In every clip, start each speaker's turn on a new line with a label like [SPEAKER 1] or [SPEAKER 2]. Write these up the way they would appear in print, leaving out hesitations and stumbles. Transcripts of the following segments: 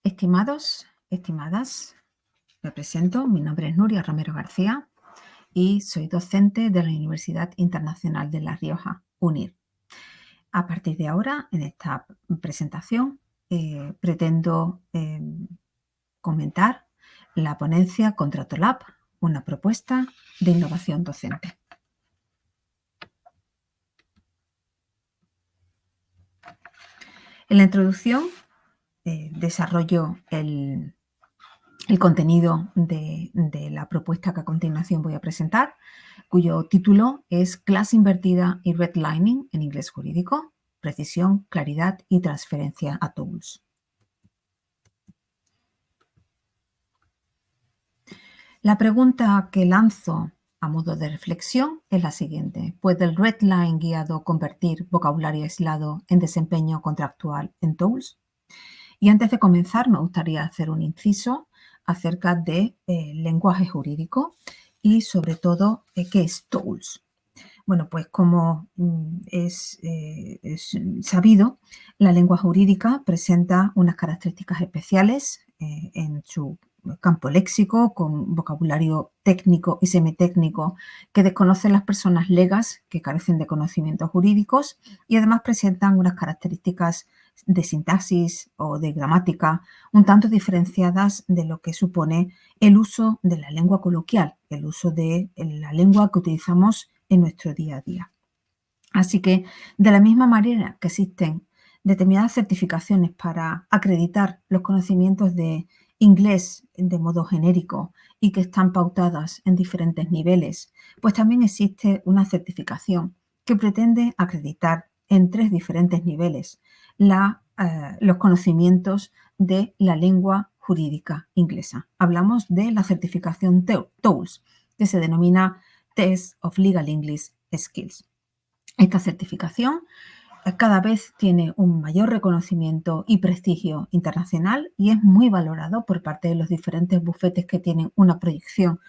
[SPEAKER 1] Estimados, estimadas, me presento. Mi nombre es Nuria Romero García y soy docente de la Universidad Internacional de La Rioja, UNIR. A partir de ahora, en esta presentación, pretendo comentar la ponencia Contrato Lab, una propuesta de innovación docente. En la introducción desarrollo el contenido de la propuesta que a continuación voy a presentar, cuyo título es Clase invertida y redlining en inglés jurídico, precisión, claridad y transferencia a tools. La pregunta que lanzo a modo de reflexión es la siguiente: ¿puede el redline guiado convertir vocabulario aislado en desempeño contractual en tools? Y antes de comenzar, me gustaría hacer un inciso acerca de lenguaje jurídico y sobre todo qué es tools. Bueno, pues como es sabido, la lengua jurídica presenta unas características especiales en su campo léxico, con vocabulario técnico y semitécnico que desconocen las personas legas que carecen de conocimientos jurídicos, y además presentan unas características de sintaxis o de gramática un tanto diferenciadas de lo que supone el uso de la lengua coloquial, el uso de la lengua que utilizamos en nuestro día a día. Así que, de la misma manera que existen determinadas certificaciones para acreditar los conocimientos de inglés de modo genérico y que están pautadas en diferentes niveles, pues también existe una certificación que pretende acreditar en 3 diferentes niveles los conocimientos de la lengua jurídica inglesa. Hablamos de la certificación TOEFL, que se denomina Test of Legal English Skills. Esta certificación cada vez tiene un mayor reconocimiento y prestigio internacional y es muy valorado por parte de los diferentes bufetes que tienen una proyección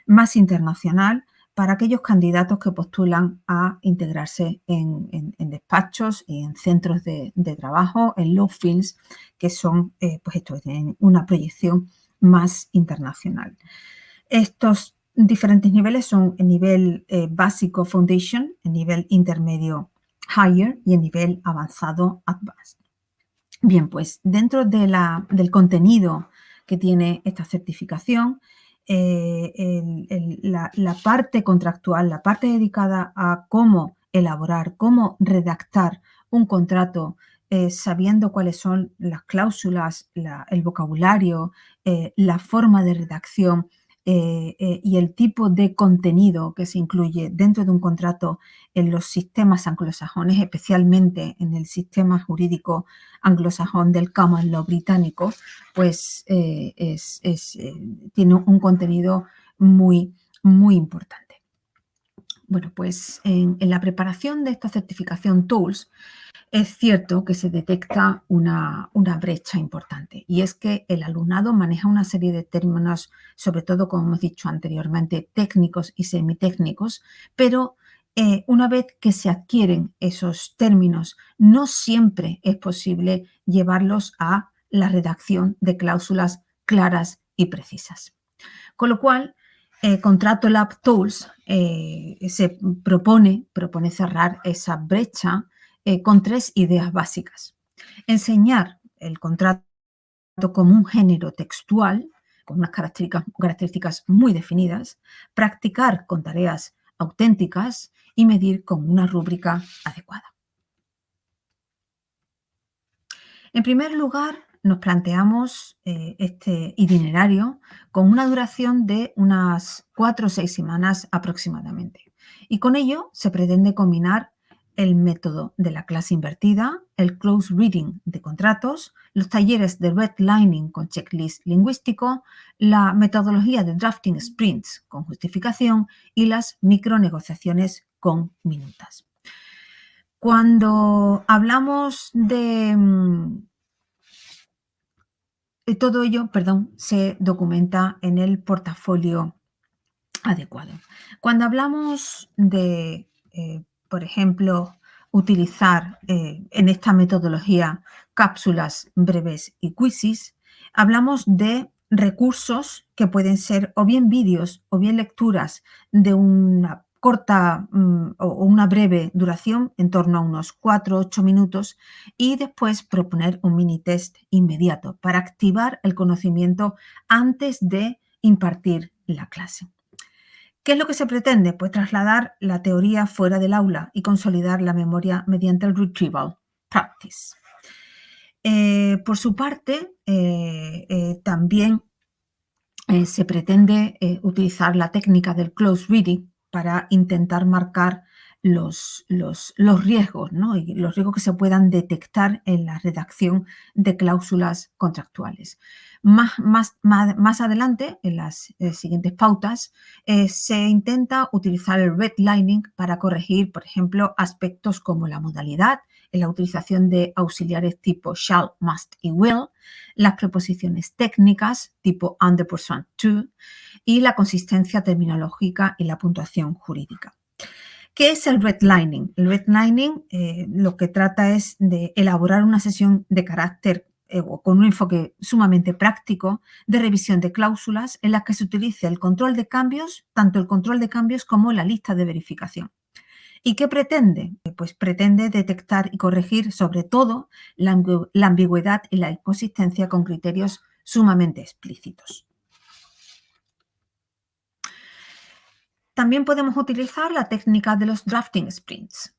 [SPEAKER 1] más internacional para aquellos candidatos que postulan a integrarse en despachos y en centros de trabajo, en law firms, que son, tienen una proyección más internacional. Estos diferentes niveles son el nivel básico foundation, el nivel intermedio higher y el nivel avanzado advanced. Bien, pues dentro del contenido que tiene esta certificación, la parte contractual, la parte dedicada a cómo elaborar, cómo redactar un contrato, sabiendo cuáles son las cláusulas, el vocabulario, la forma de redacción y el tipo de contenido que se incluye dentro de un contrato en los sistemas anglosajones, especialmente en el sistema jurídico anglosajón del common law británico, pues tiene un contenido muy, muy importante. Bueno, pues en la preparación de esta certificación TOEFL, es cierto que se detecta una brecha importante, y es que el alumnado maneja una serie de términos, sobre todo, como hemos dicho anteriormente, técnicos y semitécnicos, pero una vez que se adquieren esos términos, no siempre es posible llevarlos a la redacción de cláusulas claras y precisas. Con lo cual, Contrato Lab Tools se propone cerrar esa brecha con 3 ideas básicas. Enseñar el contrato como un género textual, con unas características muy definidas, practicar con tareas auténticas y medir con una rúbrica adecuada. En primer lugar, nos planteamos este itinerario con una duración de unas 4 o 6 semanas aproximadamente. Y con ello se pretende combinar el método de la clase invertida, el close reading de contratos, los talleres de redlining con checklist lingüístico, la metodología de drafting sprints con justificación y las micronegociaciones con minutas. Cuando hablamos de todo ello, se documenta en el portafolio adecuado. Cuando hablamos de, por ejemplo, utilizar en esta metodología cápsulas breves y quizzes, hablamos de recursos que pueden ser o bien vídeos o bien lecturas de una corta o una breve duración, en torno a unos 4 o 8 minutos, y después proponer un mini test inmediato para activar el conocimiento antes de impartir la clase. ¿Qué es lo que se pretende? Pues trasladar la teoría fuera del aula y consolidar la memoria mediante el retrieval practice. Por su parte, también se pretende utilizar la técnica del close reading para intentar marcar los riesgos, ¿no? Y los riesgos que se puedan detectar en la redacción de cláusulas contractuales. Más adelante, en las siguientes pautas, se intenta utilizar el redlining para corregir, por ejemplo, aspectos como la modalidad, en la utilización de auxiliares tipo shall, must y will, las preposiciones técnicas tipo and, the, pursuant to, y la consistencia terminológica y la puntuación jurídica. ¿Qué es el redlining? El redlining lo que trata es de elaborar una sesión de carácter o con un enfoque sumamente práctico de revisión de cláusulas en las que se utilice el control de cambios, tanto el control de cambios como la lista de verificación. ¿Y qué pretende? Pues pretende detectar y corregir sobre todo la ambigüedad y la inconsistencia con criterios sumamente explícitos. También podemos utilizar la técnica de los drafting sprints.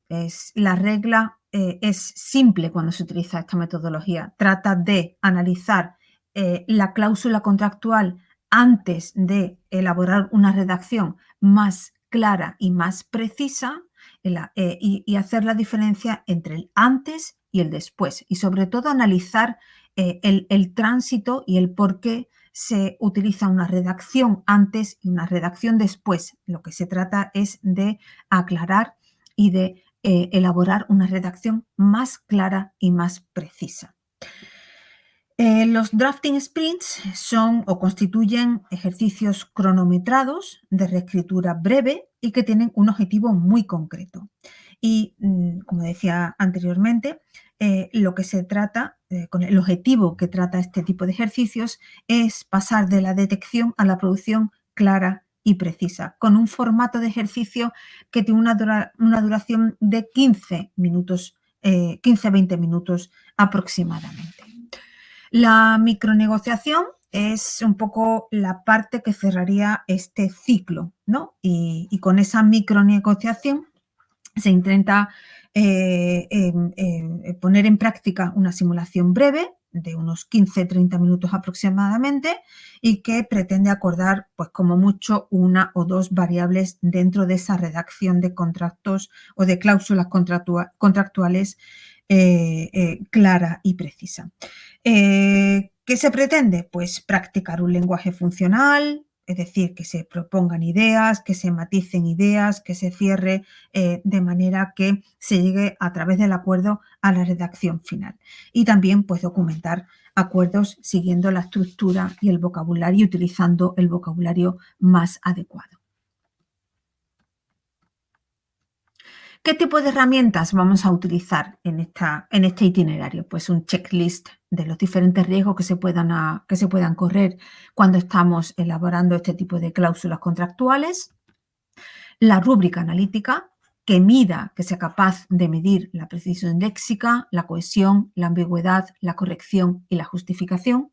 [SPEAKER 1] La regla es simple cuando se utiliza esta metodología. Trata de analizar la cláusula contractual antes de elaborar una redacción más clara y más precisa y hacer la diferencia entre el antes y el después. Y sobre todo analizar el tránsito y el por qué se utiliza una redacción antes y una redacción después. Lo que se trata es de aclarar y de elaborar una redacción más clara y más precisa. Los drafting sprints son o constituyen ejercicios cronometrados de reescritura breve y que tienen un objetivo muy concreto. Y, como decía anteriormente, lo que se trata, con el objetivo que trata este tipo de ejercicios, es pasar de la detección a la producción clara y precisa, con un formato de ejercicio que tiene una duración de 15 minutos, 15-20 minutos aproximadamente. La micronegociación es un poco la parte que cerraría este ciclo, ¿no? Y con esa micronegociación se intenta poner en práctica una simulación breve de unos 15-30 minutos aproximadamente y que pretende acordar, pues como mucho, una o dos variables dentro de esa redacción de contratos o de cláusulas contractuales clara y precisa. ¿Qué se pretende? Pues practicar un lenguaje funcional, es decir, que se propongan ideas, que se maticen ideas, que se cierre de manera que se llegue a través del acuerdo a la redacción final. Y también pues documentar acuerdos siguiendo la estructura y el vocabulario, utilizando el vocabulario más adecuado. ¿Qué tipo de herramientas vamos a utilizar en este itinerario? Pues un checklist de los diferentes riesgos que se puedan correr cuando estamos elaborando este tipo de cláusulas contractuales. La rúbrica analítica, que sea capaz de medir la precisión léxica, la cohesión, la ambigüedad, la corrección y la justificación.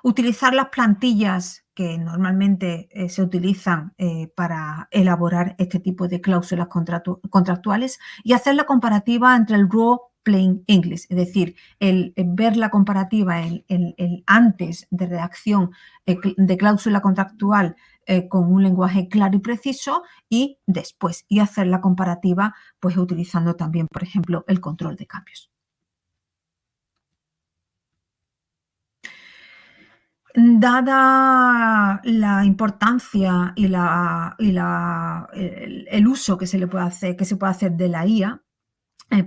[SPEAKER 1] Utilizar las plantillas que normalmente se utilizan para elaborar este tipo de cláusulas contractuales y hacer la comparativa entre el raw plain English, es decir, el ver la comparativa el antes de redacción de cláusula contractual con un lenguaje claro y preciso y después, y hacer la comparativa pues utilizando también, por ejemplo, el control de cambios. Dada la importancia y el uso que se puede hacer de la IA,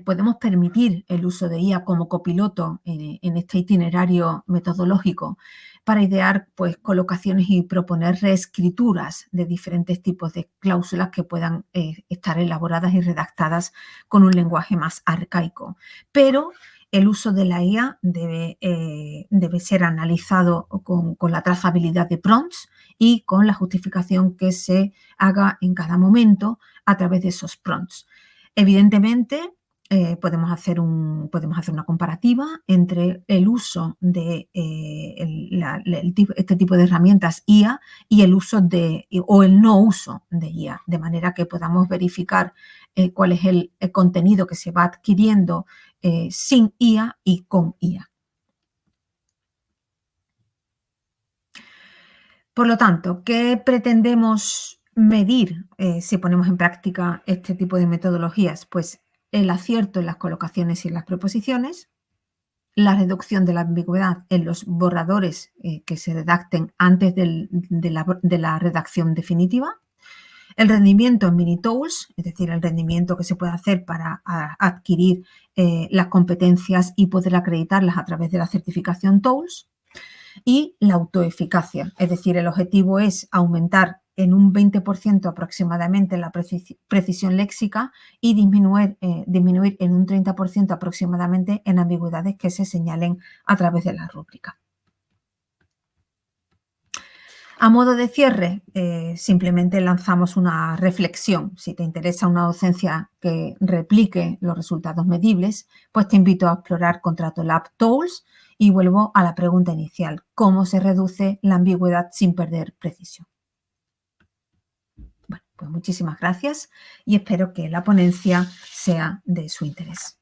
[SPEAKER 1] podemos permitir el uso de IA como copiloto en este itinerario metodológico para idear pues, colocaciones y proponer reescrituras de diferentes tipos de cláusulas que puedan estar elaboradas y redactadas con un lenguaje más arcaico. Pero el uso de la IA debe ser analizado con la trazabilidad de prompts y con la justificación que se haga en cada momento a través de esos prompts. Evidentemente, podemos hacer una comparativa entre el uso de este tipo de herramientas IA y el uso o el no uso de IA, de manera que podamos verificar cuál es el contenido que se va adquiriendo sin IA y con IA. Por lo tanto, ¿qué pretendemos medir si ponemos en práctica este tipo de metodologías? Pues el acierto en las colocaciones y en las preposiciones, la reducción de la ambigüedad en los borradores que se redacten antes de la redacción definitiva, el rendimiento en mini-tools, es decir, el rendimiento que se puede hacer para adquirir las competencias y poder acreditarlas a través de la certificación tools, y la autoeficacia, es decir, el objetivo es aumentar en un 20% aproximadamente la precisión léxica y disminuir en un 30% aproximadamente en ambigüedades que se señalen a través de la rúbrica. A modo de cierre, simplemente lanzamos una reflexión. Si te interesa una docencia que replique los resultados medibles, pues te invito a explorar Contrato Lab Tools y vuelvo a la pregunta inicial: ¿cómo se reduce la ambigüedad sin perder precisión? Bueno, pues muchísimas gracias y espero que la ponencia sea de su interés.